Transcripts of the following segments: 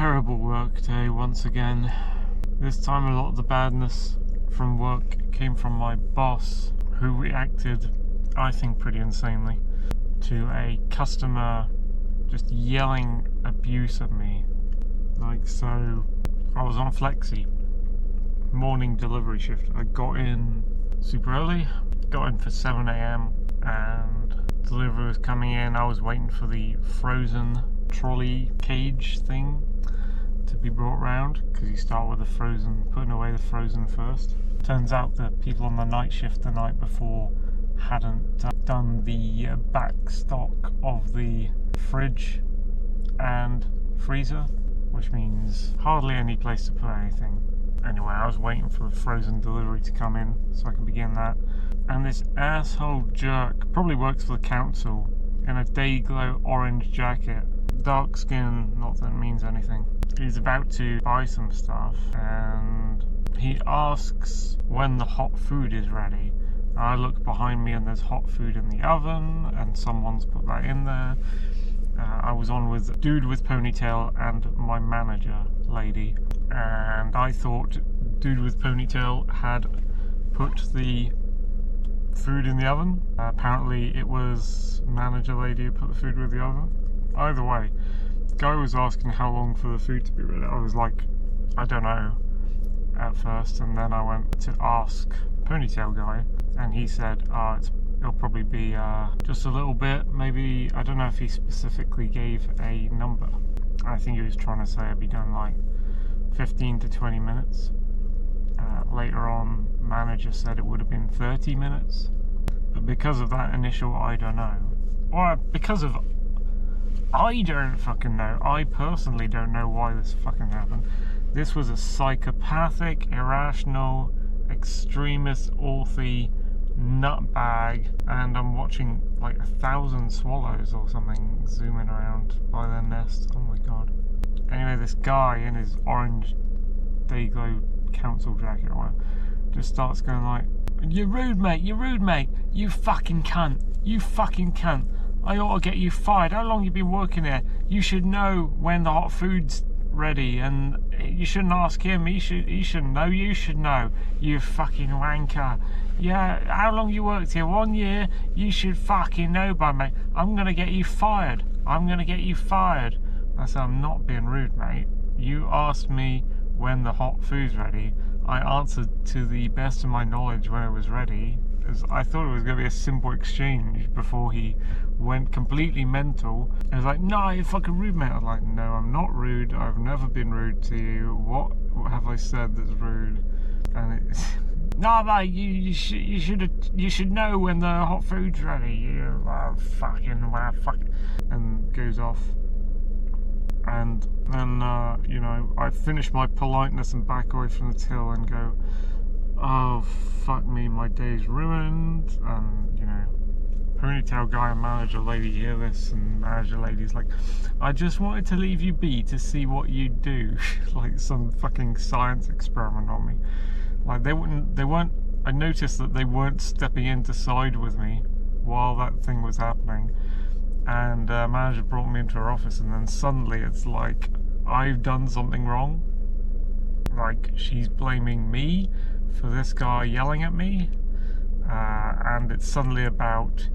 terrible work day once again. This time a lot of the badness from work came from my boss, who reacted, I think, pretty insanely to a customer just yelling abuse at me. Like, so I was on flexi, morning delivery shift. I got in super early, got in for 7 AM and delivery was coming in. I was waiting for the frozen trolley cage thing to be brought round, because you start with the frozen, putting away the frozen first. Turns out the people on the night shift the night before hadn't done the back stock of the fridge and freezer, which means hardly any place to put anything. Anyway, I was waiting for the frozen delivery to come in so I could begin that. And this asshole jerk, probably works for the council, in a Dayglow orange jacket, dark skin, not that it means anything. He's about to buy some stuff and he asks when the hot food is ready. I look behind me and there's hot food in the oven and someone's put that in there. I was on with dude with ponytail and my manager lady, and I thought dude with ponytail had put the food in the oven. Apparently it was manager lady who put the food with the oven. Either way, guy was asking how long for the food to be ready. I was like, I don't know at first, and then I went to ask ponytail guy and he said it'll probably be just a little bit, maybe. I don't know if he specifically gave a number. I think he was trying to say it'd be done like 15 to 20 minutes. Later on, manager said it would have been 30 minutes, but because of that initial I don't know, or because of I don't fucking know, I personally don't know why this fucking happened. This was a psychopathic, irrational, extremist, authy nutbag, and I'm watching like 1,000 swallows or something zooming around by their nest. Oh my god. Anyway, this guy in his orange Dayglow council jacket or whatever just starts going like, "You're rude, mate, you're rude, mate, you fucking cunt, you fucking cunt. I ought to get you fired. How long you been working here? You should know when the hot food's ready, and you shouldn't ask him. He shouldn't know. You should know. You fucking wanker. Yeah, how long you worked here? 1 year. You should fucking know by mate. I'm gonna get you fired. I'm gonna get you fired." I said, "I'm not being rude, mate. You asked me when the hot food's ready. I answered to the best of my knowledge when it was ready. I thought it was going to be a simple exchange before he went completely mental. He was like, "No, you're fucking rude, mate." I was like, "No, I'm not rude. I've never been rude to you. What have I said that's rude?" And it's, "No, mate, you should know when the hot food's ready. You fucking," and goes off. And then you know, I finish my politeness and back away from the till and go, "Oh fuck me, my day's ruined." And you know, ponytail guy and manager lady hear this, and manager lady's like, "I just wanted to leave you be to see what you do." Like some fucking science experiment on me. Like they weren't, I noticed that they weren't stepping in to side with me while that thing was happening. And manager brought me into her office, and then suddenly it's like I've done something wrong. Like she's blaming me for this guy yelling at me, and it's suddenly about,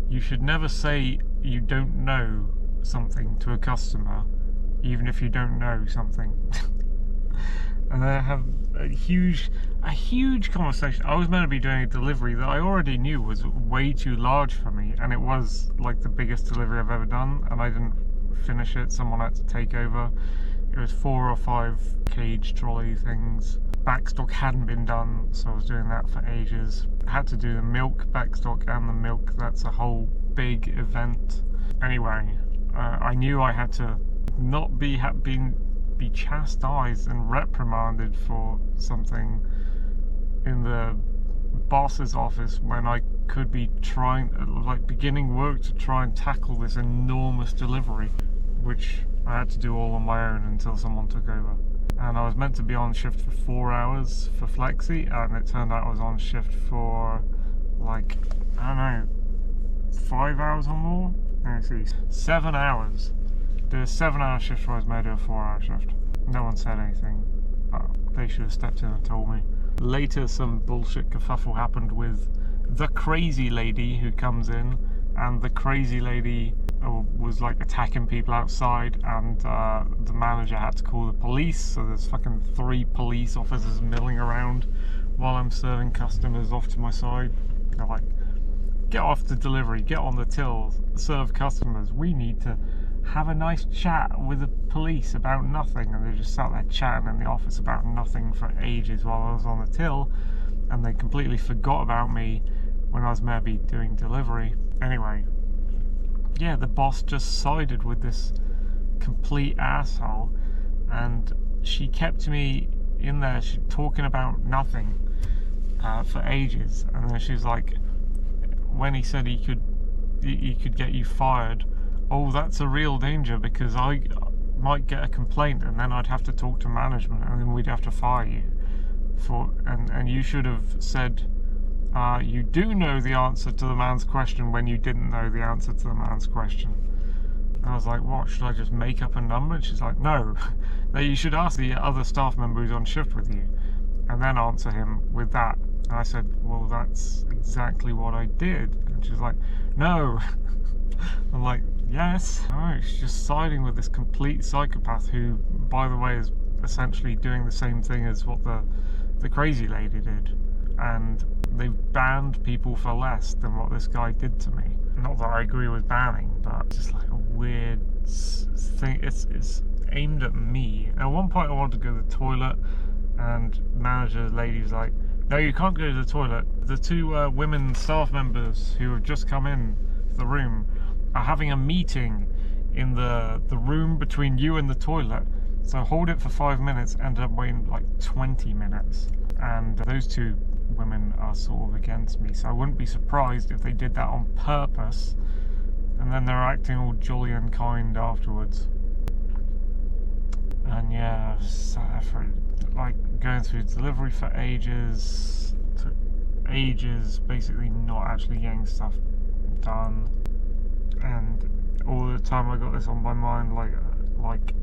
you should never say you don't know something to a customer, even if you don't know something. And I have a huge conversation. I was meant to be doing a delivery that I already knew was way too large for me, and it was like the biggest delivery I've ever done, and I didn't finish it. Someone had to take over. It was 4 or 5 cage trolley things. Backstock hadn't been done, so I was doing that for ages. I had to do the milk backstock and the milk. That's a whole big event. Anyway, I knew I had to not be chastised and reprimanded for something in the boss's office when I could be beginning work to try and tackle this enormous delivery, which I had to do all on my own until someone took over. And I was meant to be on shift for 4 hours for flexi, and it turned out I was on shift for like, I don't know, 5 hours or more? Let's see, 7 hours. did a 7-hour shift where I was made to a 4-hour shift. No one said anything, but they should have stepped in and told me. Later, some bullshit kerfuffle happened with the crazy lady who comes in, and the crazy lady was like attacking people outside, and the manager had to call the police, so there's fucking 3 police officers milling around while I'm serving customers off to my side. They're like, get off the delivery, get on the till, serve customers, we need to have a nice chat with the police about nothing. And they just sat there chatting in the office about nothing for ages while I was on the till, and they completely forgot about me when I was maybe doing delivery. Anyway, yeah, the boss just sided with this complete asshole, and she kept me in there talking about nothing for ages. And then she's like, when he said he could get you fired, oh, that's a real danger, because I might get a complaint and then I'd have to talk to management and then we'd have to fire you and you should have said you do know the answer to the man's question when you didn't know the answer to the man's question. And I was like, what, should I just make up a number? And she's like, no, you should ask the other staff member who's on shift with you and then answer him with that. And I said, well, that's exactly what I did. And she's like, no. I'm like, yes. Oh, she's just siding with this complete psychopath who, by the way, is essentially doing the same thing as what the crazy lady did. And they've banned people for less than what this guy did to me. Not that I agree with banning, but it's just like a weird thing. It's aimed at me. At one point I wanted to go to the toilet, and manager lady was like, no, you can't go to the toilet. The 2 women staff members who have just come in the room are having a meeting in the room between you and the toilet, so hold it for 5 minutes. Ended up waiting like 20 minutes, and those 2 women are sort of against me, so I wouldn't be surprised if they did that on purpose, and then they're acting all jolly and kind afterwards. And yeah, for like going through delivery for ages, took ages, basically not actually getting stuff done. And all the time I got this on my mind, like,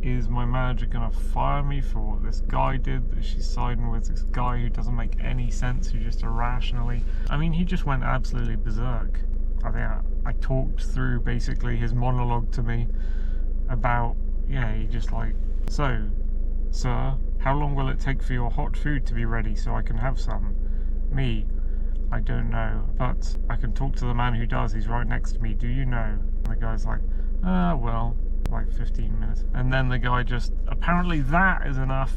is my manager gonna fire me for what this guy did? That she's siding with this guy who doesn't make any sense, who just irrationally, I mean, he just went absolutely berserk. I think I talked through basically his monologue to me about, yeah, he just like, so, sir, how long will it take for your hot food to be ready so I can have some? Me, I don't know, but I can talk to the man who does, he's right next to me, do you know? And the guy's like, well, like 15 minutes. And then the guy just, apparently that is enough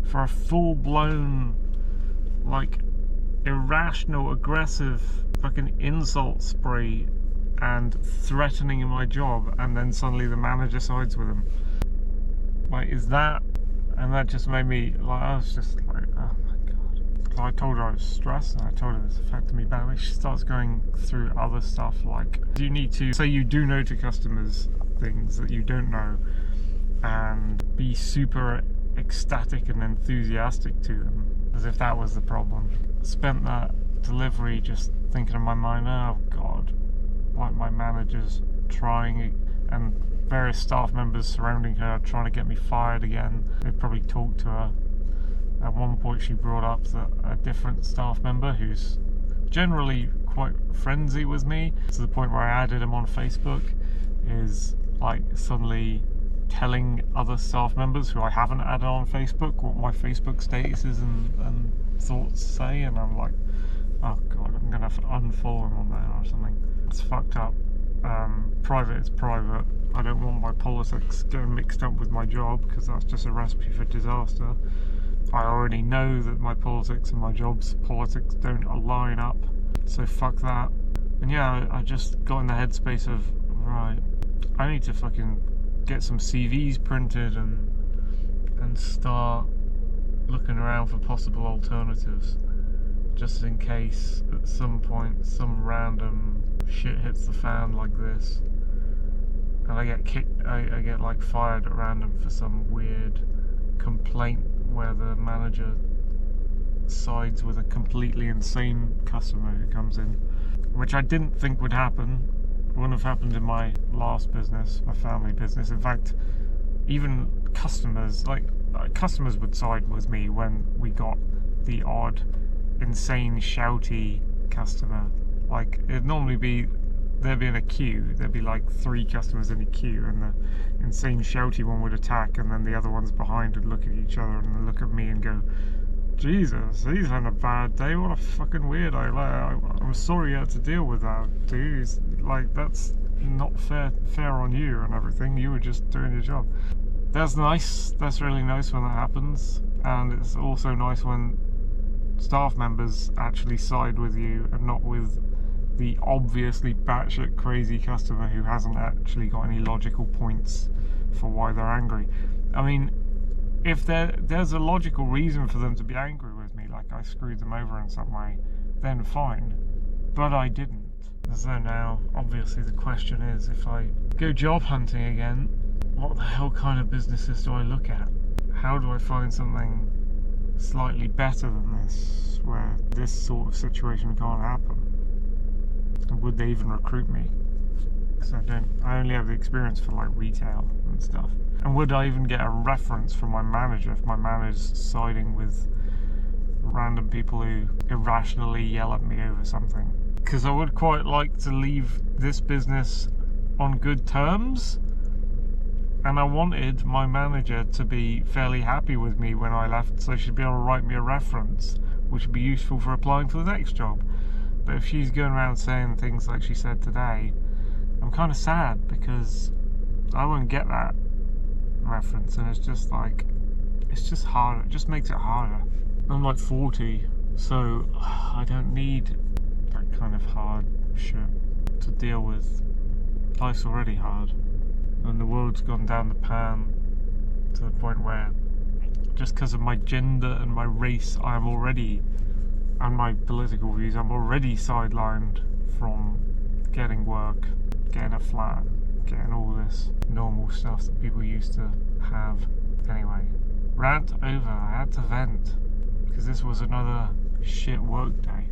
for a full-blown, like, irrational, aggressive fucking insult spree and threatening my job, and then suddenly the manager sides with him. Like, is that, and that just made me, like, I was just like, oh my god. So I told her I was stressed, and I told her this affected me badly. She starts going through other stuff, like, you need to say you do know to customers things that you don't know, and be super ecstatic and enthusiastic to them, as if that was the problem. Spent that delivery just thinking in my mind, oh god, like my manager's trying, and various staff members surrounding her trying to get me fired again. They probably talked to her. At one point she brought up that a different staff member who's generally quite friendly with me, to the point where I added him on Facebook, is like suddenly telling other staff members who I haven't added on Facebook what my Facebook status is and thoughts say, and I'm like, oh god, I'm gonna have to unfollow him on there or something. It's fucked up. Private is private. I don't want my politics getting mixed up with my job, because that's just a recipe for disaster. I already know that my politics and my job's politics don't align up, so fuck that. And yeah, I just got in the headspace of, right, I need to fucking get some CVs printed and start looking around for possible alternatives, just in case at some point some random shit hits the fan like this and I get kicked, I get like fired at random for some weird complaint where the manager sides with a completely insane customer who comes in, which I didn't think would happen, wouldn't have happened in my last business, my family business. In fact, even customers, customers would side with me when we got the odd insane shouty customer. Like, it'd normally be, there'd be in a queue, there'd be like 3 customers in a queue, and the insane shouty one would attack, and then the other ones behind would look at each other and then look at me and go, Jesus, he's having a bad day, what a fucking weirdo. Like, I'm sorry you had to deal with that, dude. Like, that's not fair on you and everything. You were just doing your job. That's nice. That's really nice when that happens. And it's also nice when staff members actually side with you and not with the obviously batshit crazy customer who hasn't actually got any logical points for why they're angry. I mean, if there's a logical reason for them to be angry with me, like I screwed them over in some way, then fine. But I didn't. So now, obviously the question is, if I go job hunting again, what the hell kind of businesses do I look at? How do I find something slightly better than this, where this sort of situation can't happen? And would they even recruit me? Because I only have the experience for like retail and stuff. And would I even get a reference from my manager if my manager's siding with random people who irrationally yell at me over something? Because I would quite like to leave this business on good terms, and I wanted my manager to be fairly happy with me when I left, so she'd be able to write me a reference which would be useful for applying for the next job. But if she's going around saying things like she said today, I'm kind of sad, because I won't get that reference, and it's just like, it's just harder. It just makes it harder. I'm like 40, so I don't need that kind of hard shit to deal with. Life's already hard, and the world's gone down the pan to the point where, just because of my gender and my race, and my political views, I'm already sidelined from getting work, getting a flat, getting all this normal stuff that people used to have. Anyway, rant over. I had to vent, because this was another shit work day.